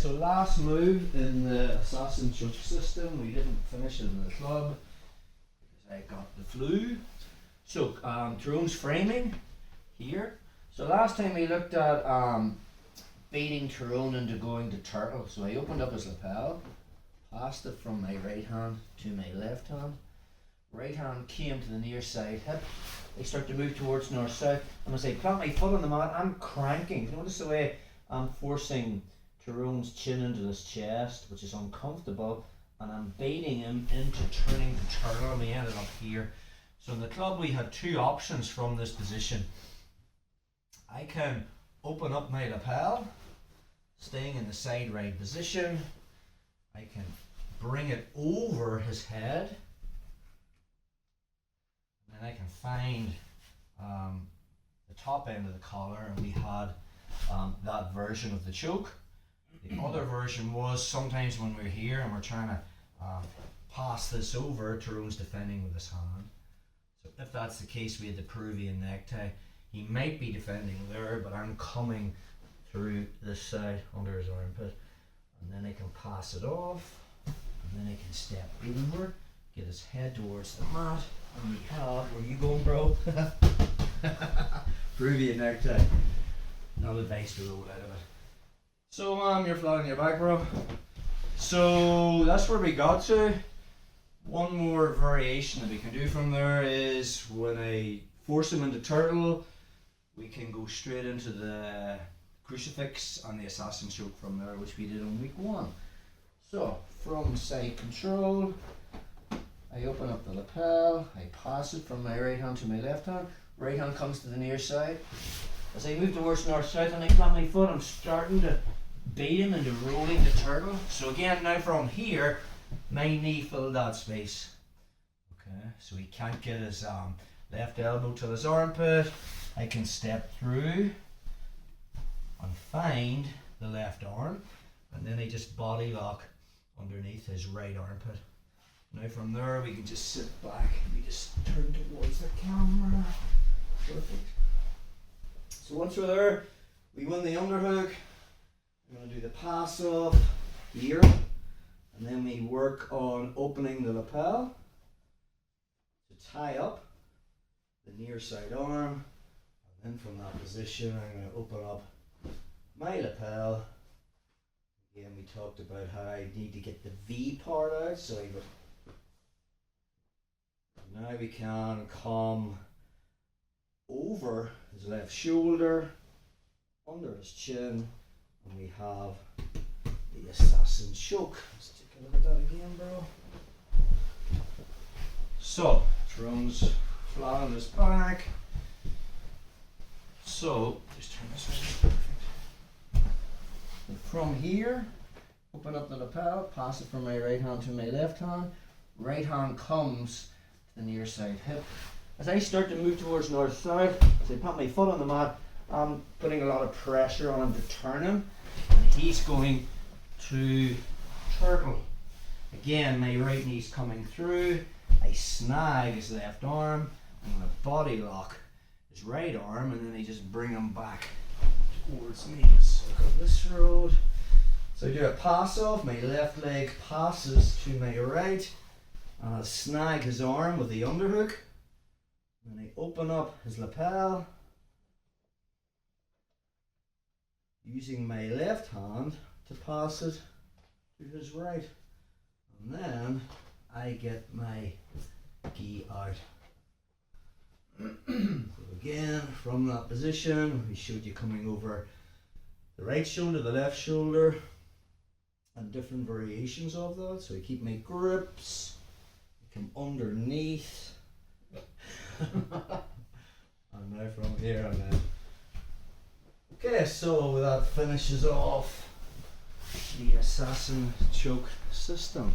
so last move in the assassin choke system, we didn't finish it in the club because I got the flu. So Tyrone's framing here. So last time we looked at baiting Tyrone into going to turtle. So I opened up his lapel, passed it from my right hand to my left hand. Right hand came to the near side hip. I start to move towards north south, and as I plant my foot on the mat, I'm cranking. Notice the way I'm forcing Tyrone's chin into his chest, which is uncomfortable, and I'm baiting him into turning the turtle, and we ended up here. So in the club we had two options from this position. I can open up my lapel, staying in the side right position. I can bring it over his head, and then I can find the top end of the collar, and we had that version of the choke. The other version was sometimes when we're here and we're trying to pass this over, Tyrone's defending with his hand. So if that's the case, we had the Peruvian necktie. He might be defending there, but I'm coming through this side under his armpit, and then I can pass it off, and then I can step over, get his head towards the mat, and we have, where you going, bro? Peruvian necktie. No advice to roll out of it. So you're flat on your back, bro. So that's where we got to. One more variation that we can do from there is when I force him into turtle, we can go straight into the crucifix and the assassin choke from there, which we did on week 1. So from side control, I open up the lapel, I pass it from my right hand to my left hand. Right hand comes to the near side. As I move towards north south and I plant my foot, I'm starting to bait him into rolling the turtle. So again, now from here, my knee filled that space. Okay, so he can't get his left elbow to his armpit. I can step through and find the left arm, and then I just body lock underneath his right armpit. Now from there we can just sit back and we just turn towards the camera. Perfect. So once we're there, we win the underhook. I'm going to do the pass off here, and then we work on opening the lapel to tie up the near side arm, and then from that position I'm going to open up my lapel. Again, we talked about how I need to get the V part out, so I go. Now we can come over his left shoulder, under his chin, and we have the assassin choke. Let's take a look at that again, bro. So, Tyrone's flat on his back. So, just turn this around. Perfect. And from here, open up the lapel, pass it from my right hand to my left hand. Right hand comes to the near side hip. As I start to move towards north south, as I put my foot on the mat, I'm putting a lot of pressure on him to turn him, and he's going to turtle. Again, my right knee's coming through. I snag his left arm, I'm going to body lock his right arm, and then I just bring him back towards me. Let's look up this road. So I do a pass off, my left leg passes to my right, and I'll snag his arm with the underhook. And I open up his lapel using my left hand to pass it to his right. And then I get my gi out. So again, from that position, we showed you coming over the right shoulder, the left shoulder, and different variations of that. So I keep my grips, I come underneath. And now from here and then. Okay, so that finishes off the assassin choke system.